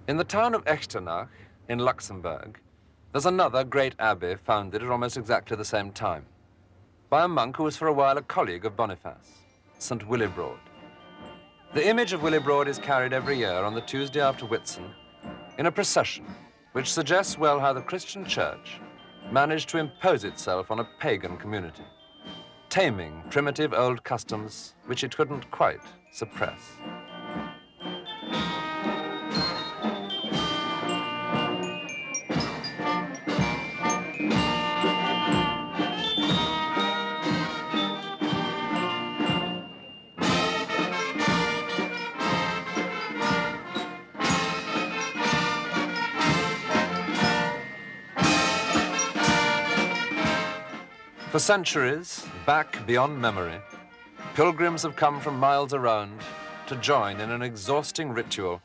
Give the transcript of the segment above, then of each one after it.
In the town of Exterstine, in Luxembourg, there's another great abbey founded at almost exactly the same time by a monk who was for a while a colleague of Boniface, St. Willibrord. The image of Willibrord is carried every year on the Tuesday after Whitsun in a procession which suggests well how the Christian church managed to impose itself on a pagan community, taming primitive old customs which it couldn't quite suppress. For centuries, back beyond memory, pilgrims have come from miles around to join in an exhausting ritual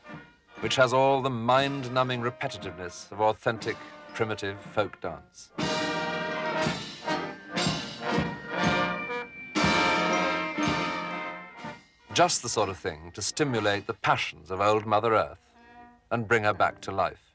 which has all the mind-numbing repetitiveness of authentic, primitive folk dance. Just the sort of thing to stimulate the passions of old Mother Earth and bring her back to life.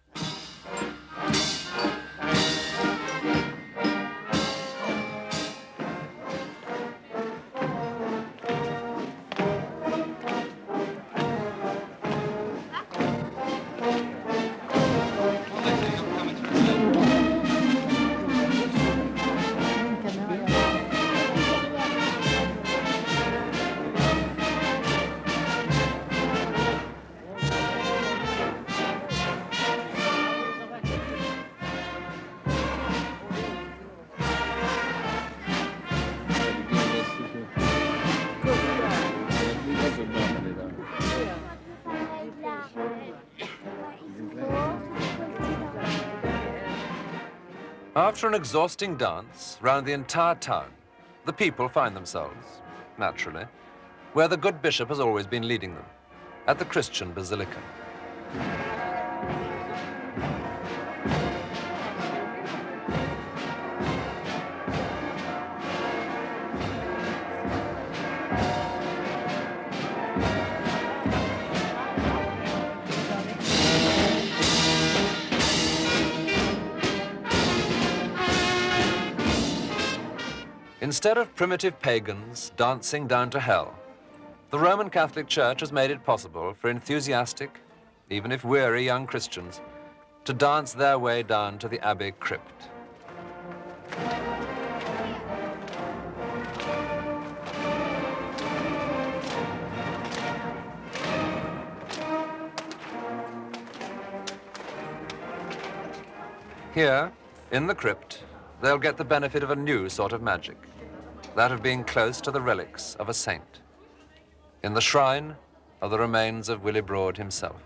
After an exhausting dance round the entire town, the people find themselves, naturally, where the good bishop has always been leading them, at the Christian basilica. Instead of primitive pagans dancing down to hell, the Roman Catholic Church has made it possible for enthusiastic, even if weary, young Christians to dance their way down to the Abbey crypt. Here, in the crypt, they'll get the benefit of a new sort of magic, that of being close to the relics of a saint. In the shrine are the remains of Willibrord himself.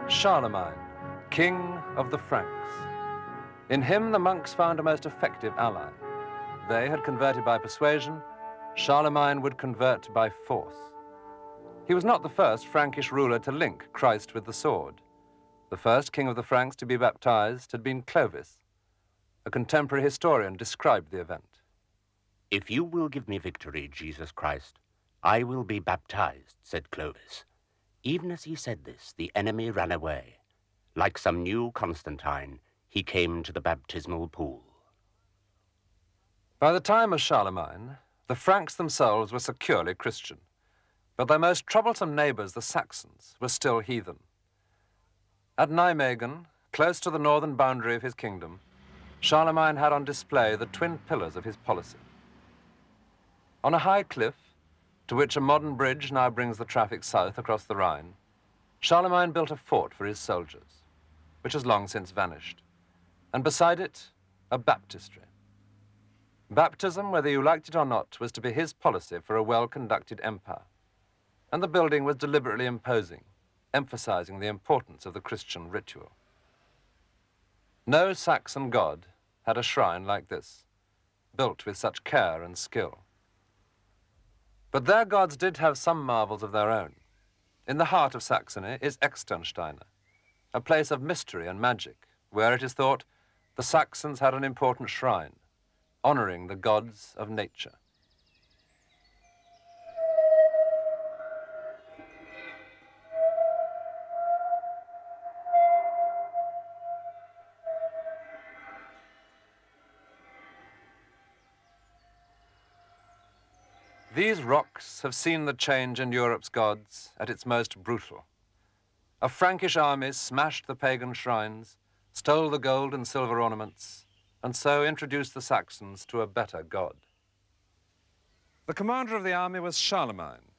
Charlemagne, king of the Franks. In him, the monks found a most effective ally. They had converted by persuasion. Charlemagne would convert by force. He was not the first Frankish ruler to link Christ with the sword. The first king of the Franks to be baptized had been Clovis. A contemporary historian described the event. "If you will give me victory, Jesus Christ, I will be baptized," said Clovis. Even as he said this, the enemy ran away. Like some new Constantine, he came to the baptismal pool. By the time of Charlemagne, the Franks themselves were securely Christian, but their most troublesome neighbors, the Saxons, were still heathen. At Nijmegen, close to the northern boundary of his kingdom, Charlemagne had on display the twin pillars of his policy. On a high cliff, to which a modern bridge now brings the traffic south across the Rhine, Charlemagne built a fort for his soldiers, which has long since vanished, and beside it, a baptistry. Baptism, whether you liked it or not, was to be his policy for a well-conducted empire, and the building was deliberately imposing, emphasizing the importance of the Christian ritual. No Saxon god had a shrine like this, built with such care and skill. But their gods did have some marvels of their own. In the heart of Saxony is Exterstine, a place of mystery and magic, where it is thought the Saxons had an important shrine, honoring the gods of nature. These rocks have seen the change in Europe's gods at its most brutal. A Frankish army smashed the pagan shrines, stole the gold and silver ornaments, and so introduced the Saxons to a better god. The commander of the army was Charlemagne,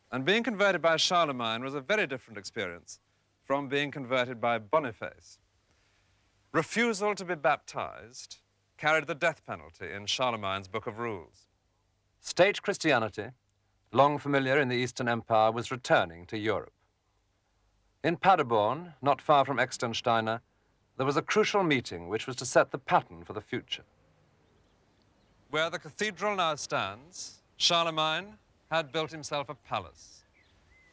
and being converted by Charlemagne was a very different experience from being converted by Boniface. Refusal to be baptized carried the death penalty in Charlemagne's Book of Rules. State Christianity, long familiar in the Eastern Empire, was returning to Europe. In Paderborn, not far from Exterstine, there was a crucial meeting which was to set the pattern for the future. Where the cathedral now stands, Charlemagne had built himself a palace,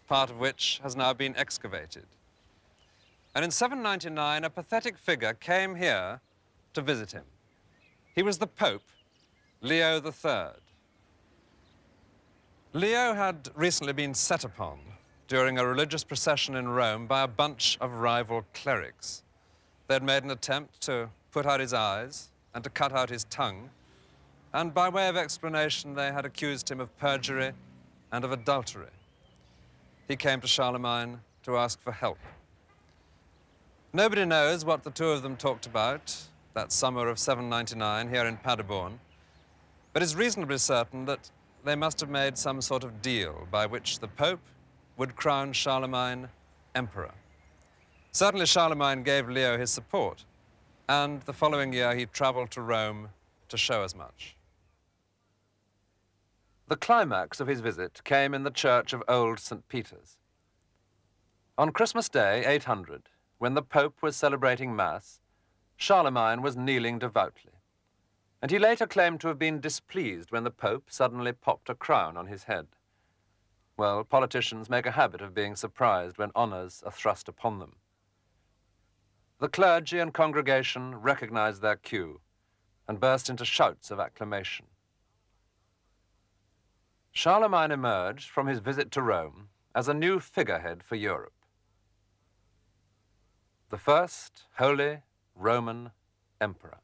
part of which has now been excavated. And in 799, a pathetic figure came here to visit him. He was the Pope, Leo III. Leo had recently been set upon during a religious procession in Rome by a bunch of rival clerics. They'd made an attempt to put out his eyes and to cut out his tongue, and by way of explanation, they had accused him of perjury and of adultery. He came to Charlemagne to ask for help. Nobody knows what the two of them talked about that summer of 799 here in Paderborn, but it's reasonably certain that they must have made some sort of deal by which the Pope would crown Charlemagne emperor. Certainly Charlemagne gave Leo his support, and the following year he traveled to Rome to show as much. The climax of his visit came in the church of Old St. Peter's. On Christmas Day, 800, when the Pope was celebrating Mass, Charlemagne was kneeling devoutly. And he later claimed to have been displeased when the Pope suddenly popped a crown on his head. Well, politicians make a habit of being surprised when honors are thrust upon them. The clergy and congregation recognized their cue and burst into shouts of acclamation. Charlemagne emerged from his visit to Rome as a new figurehead for Europe. The first Holy Roman Emperor.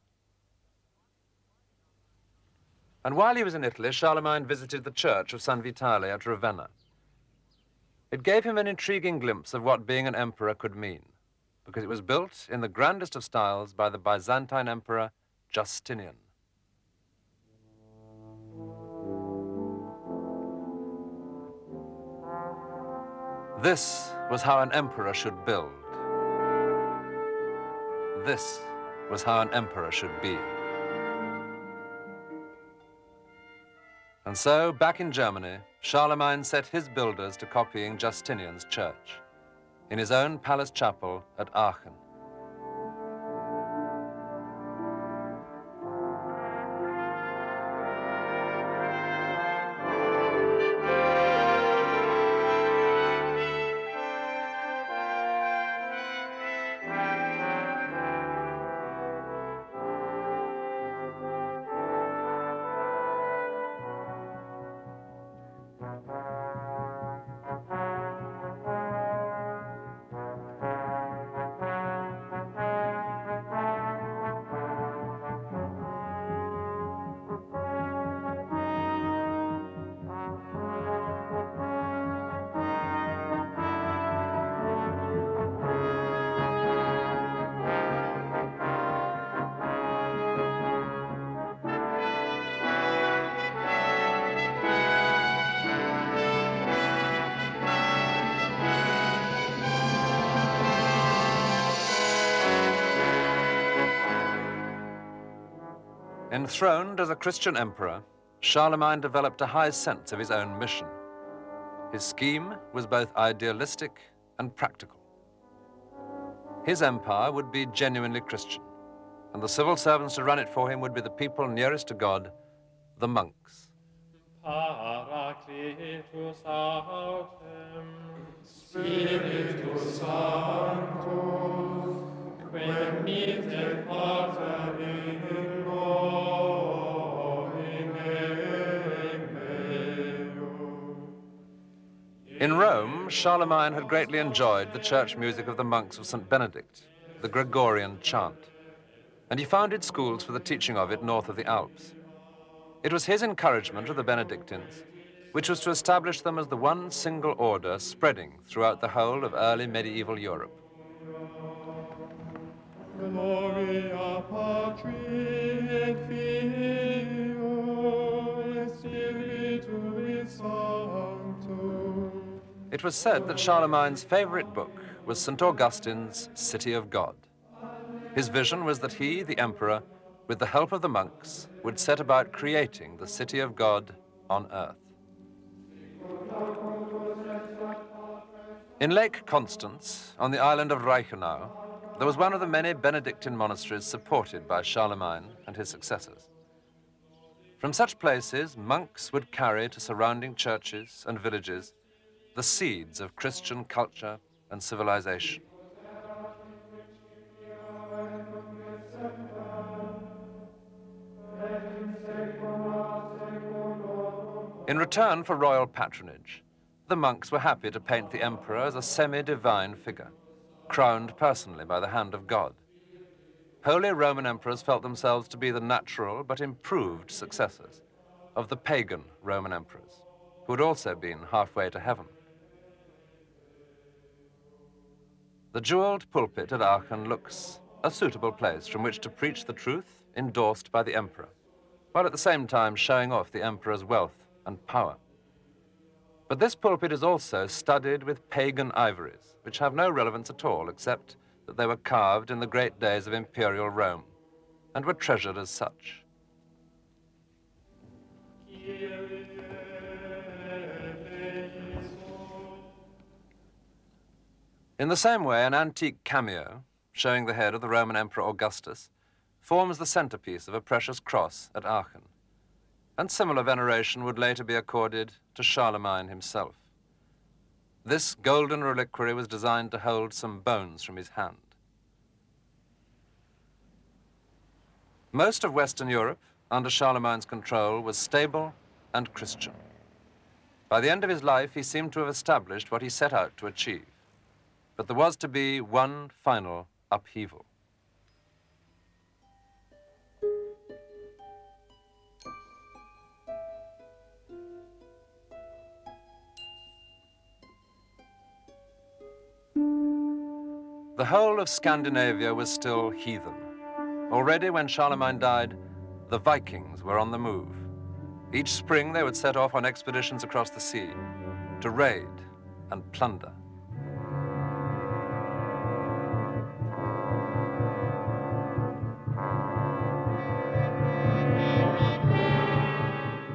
And while he was in Italy, Charlemagne visited the church of San Vitale at Ravenna. It gave him an intriguing glimpse of what being an emperor could mean, because it was built in the grandest of styles by the Byzantine emperor Justinian. This was how an emperor should build. This was how an emperor should be. And so, back in Germany, Charlemagne set his builders to copying Justinian's church in his own palace chapel at Aachen. Enthroned as a Christian emperor, Charlemagne developed a high sense of his own mission. His scheme was both idealistic and practical. His empire would be genuinely Christian, and the civil servants to run it for him would be the people nearest to God the monks. Paracletus autem, Spiritus Sanctus, quem mitet pater in In Rome, Charlemagne had greatly enjoyed the church music of the monks of St. Benedict, the Gregorian chant, and he founded schools for the teaching of it north of the Alps. It was his encouragement of the Benedictines, which was to establish them as the one single order spreading throughout the whole of early medieval Europe. Gloria Patri et Filio et Spiritui Sancto. It was said that Charlemagne's favorite book was St. Augustine's City of God. His vision was that he, the emperor, with the help of the monks, would set about creating the city of God on earth. In Lake Constance, on the island of Reichenau, there was one of the many Benedictine monasteries supported by Charlemagne and his successors. From such places, monks would carry to surrounding churches and villages the seeds of Christian culture and civilization. In return for royal patronage, the monks were happy to paint the emperor as a semi-divine figure, crowned personally by the hand of God. Holy Roman emperors felt themselves to be the natural but improved successors of the pagan Roman emperors, who had also been halfway to heaven. The jeweled pulpit at Aachen looks a suitable place from which to preach the truth endorsed by the emperor, while at the same time showing off the emperor's wealth and power. But this pulpit is also studded with pagan ivories, which have no relevance at all, except that they were carved in the great days of imperial Rome and were treasured as such. In the same way, an antique cameo, showing the head of the Roman Emperor Augustus, forms the centerpiece of a precious cross at Aachen, and similar veneration would later be accorded to Charlemagne himself. This golden reliquary was designed to hold some bones from his hand. Most of Western Europe, under Charlemagne's control, was stable and Christian. By the end of his life, he seemed to have established what he set out to achieve. But there was to be one final upheaval. The whole of Scandinavia was still heathen. Already when Charlemagne died, the Vikings were on the move. Each spring they would set off on expeditions across the sea to raid and plunder.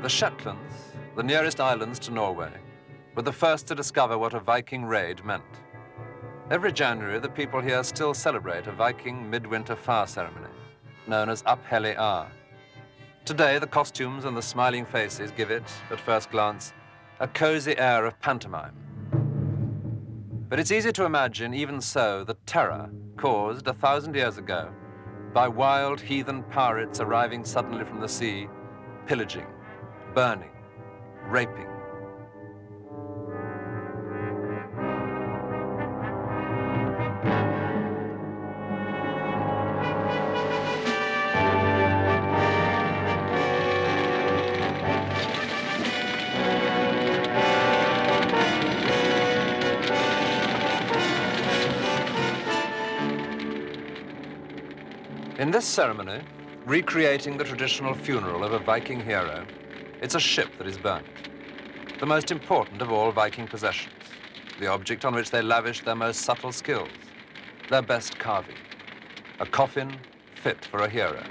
The Shetlands, the nearest islands to Norway, were the first to discover what a Viking raid meant. Every January, the people here still celebrate a Viking midwinter fire ceremony, known as Uphellig. Today, the costumes and the smiling faces give it, at first glance, a cozy air of pantomime. But it's easy to imagine, even so, the terror caused 1,000 years ago by wild heathen pirates arriving suddenly from the sea, pillaging, burning, raping. In this ceremony, recreating the traditional funeral of a Viking hero, it's a ship that is burnt, the most important of all Viking possessions, the object on which they lavished their most subtle skills, their best carving, a coffin fit for a hero.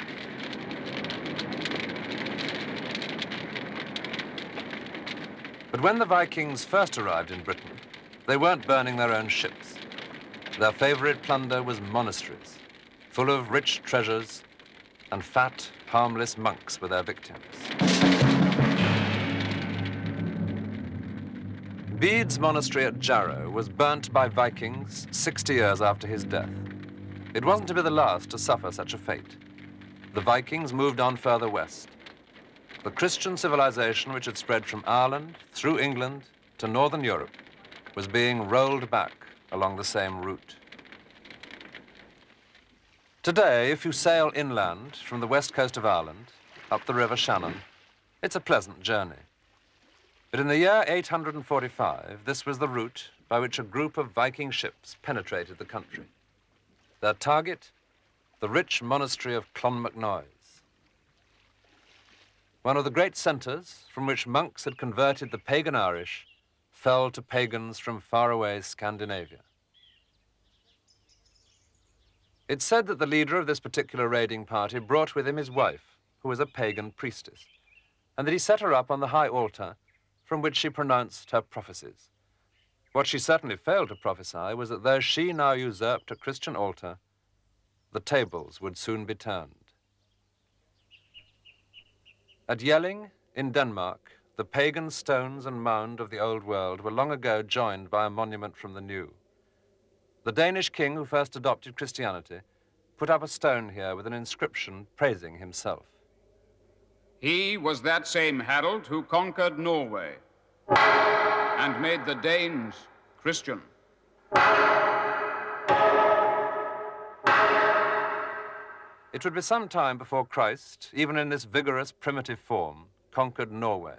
But when the Vikings first arrived in Britain, they weren't burning their own ships. Their favorite plunder was monasteries, full of rich treasures, and fat, harmless monks were their victims. Bede's monastery at Jarrow was burnt by Vikings 60 years after his death. It wasn't to be the last to suffer such a fate. The Vikings moved on further west. The Christian civilization, which had spread from Ireland through England to northern Europe, was being rolled back along the same route. Today, if you sail inland from the west coast of Ireland, up the River Shannon, it's a pleasant journey. But in the year 845, this was the route by which a group of Viking ships penetrated the country. Their target, the rich monastery of Clonmacnoise, one of the great centres from which monks had converted the pagan Irish, fell to pagans from faraway Scandinavia. It's said that the leader of this particular raiding party brought with him his wife, who was a pagan priestess, and that he set her up on the high altar from which she pronounced her prophecies. What she certainly failed to prophesy was that though she now usurped a Christian altar, the tables would soon be turned. At Jelling, in Denmark, the pagan stones and mound of the old world were long ago joined by a monument from the new. The Danish king who first adopted Christianity put up a stone here with an inscription praising himself. He was that same Harold who conquered Norway and made the Danes Christian. It would be some time before Christ, even in this vigorous, primitive form, conquered Norway.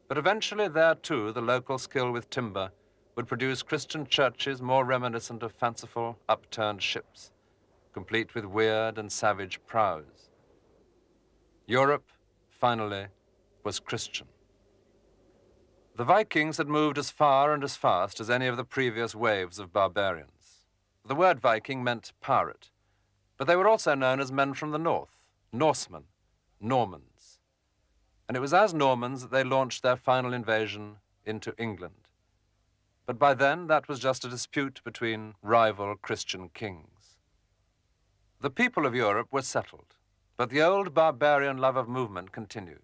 But eventually there, too, the local skill with timber would produce Christian churches more reminiscent of fanciful, upturned ships, complete with weird and savage prows. Europe, finally, was Christian. The Vikings had moved as far and as fast as any of the previous waves of barbarians. The word Viking meant pirate, but they were also known as men from the north, Norsemen, Normans. And it was as Normans that they launched their final invasion into England. But by then, that was just a dispute between rival Christian kings. The people of Europe were settled, but the old barbarian love of movement continued.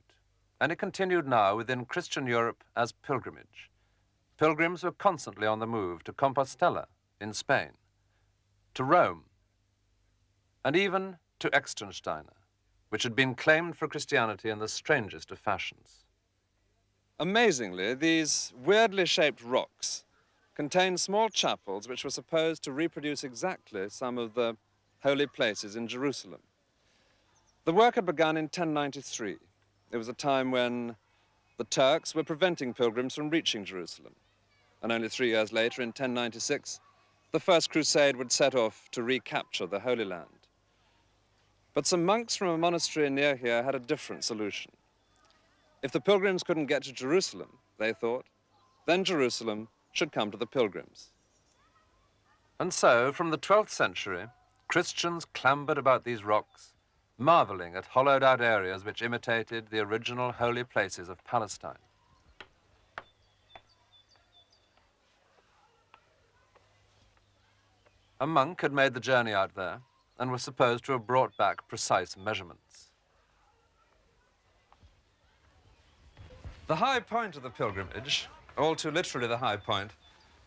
And it continued now within Christian Europe as pilgrimage. Pilgrims were constantly on the move to Compostela in Spain, to Rome, and even to Exterstine, which had been claimed for Christianity in the strangest of fashions. Amazingly, these weirdly shaped rocks contain small chapels which were supposed to reproduce exactly some of the holy places in Jerusalem. The work had begun in 1093. It was a time when the Turks were preventing pilgrims from reaching Jerusalem. And only 3 years later, in 1096, the First Crusade would set off to recapture the Holy Land. But some monks from a monastery near here had a different solution. If the pilgrims couldn't get to Jerusalem, they thought, then Jerusalem should come to the pilgrims. And so, from the 12th century, Christians clambered about these rocks, marveling at hollowed-out areas which imitated the original holy places of Palestine. A monk had made the journey out there and was supposed to have brought back precise measurements. The high point of the pilgrimage, all too literally the high point,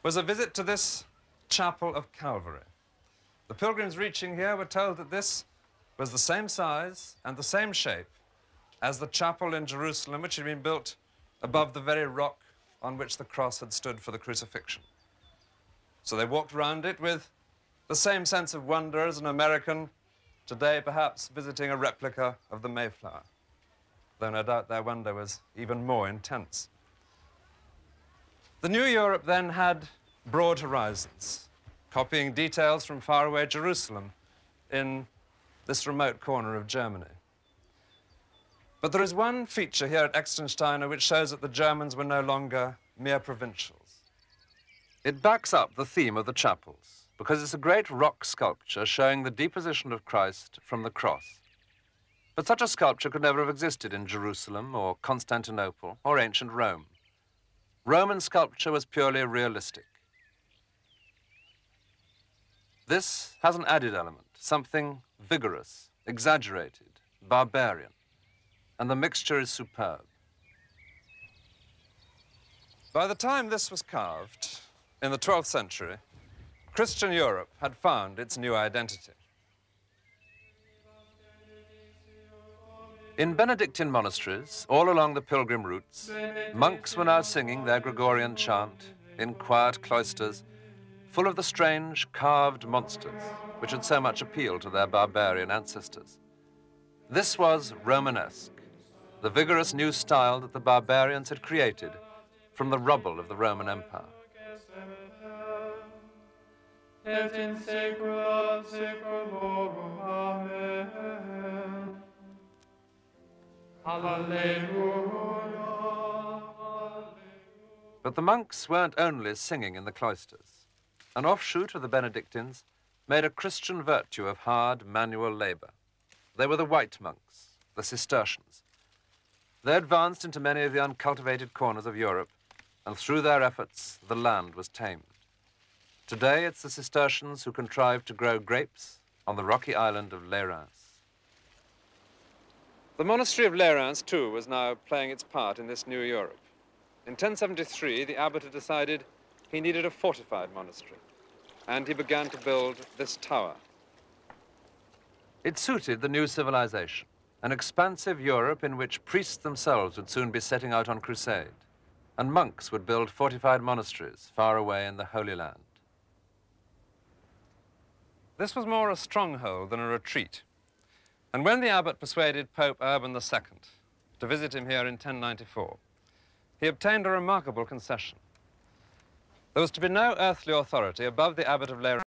was a visit to this chapel of Calvary. The pilgrims reaching here were told that this was the same size and the same shape as the chapel in Jerusalem, which had been built above the very rock on which the cross had stood for the crucifixion. So they walked round it with the same sense of wonder as an American today perhaps visiting a replica of the Mayflower, though no doubt their wonder was even more intense. The new Europe then had broad horizons, copying details from faraway Jerusalem in this remote corner of Germany. But there is one feature here at Exterstine which shows that the Germans were no longer mere provincials. It backs up the theme of the chapels, because it's a great rock sculpture showing the deposition of Christ from the cross. But such a sculpture could never have existed in Jerusalem or Constantinople or ancient Rome. Roman sculpture was purely realistic. This has an added element, something vigorous, exaggerated, barbarian, and the mixture is superb. By the time this was carved, in the 12th century, Christian Europe had found its new identity. In Benedictine monasteries, all along the pilgrim routes, monks were now singing their Gregorian chant in quiet cloisters, full of the strange carved monsters which had so much appealed to their barbarian ancestors. This was Romanesque, the vigorous new style that the barbarians had created from the rubble of the Roman Empire. Et in saecula saeculorum. Amen. Alleluia. But the monks weren't only singing in the cloisters. An offshoot of the Benedictines made a Christian virtue of hard manual labor. They were the white monks, the Cistercians. They advanced into many of the uncultivated corners of Europe, and through their efforts, the land was tamed. Today, it's the Cistercians who contrived to grow grapes on the rocky island of Lérins. The monastery of Lérins, too, was now playing its part in this new Europe. In 1073, the abbot had decided he needed a fortified monastery, and he began to build this tower. It suited the new civilization, an expansive Europe in which priests themselves would soon be setting out on crusade, and monks would build fortified monasteries far away in the Holy Land. This was more a stronghold than a retreat, and when the abbot persuaded Pope Urban II to visit him here in 1094, he obtained a remarkable concession. There was to be no earthly authority above the abbot of Lérins.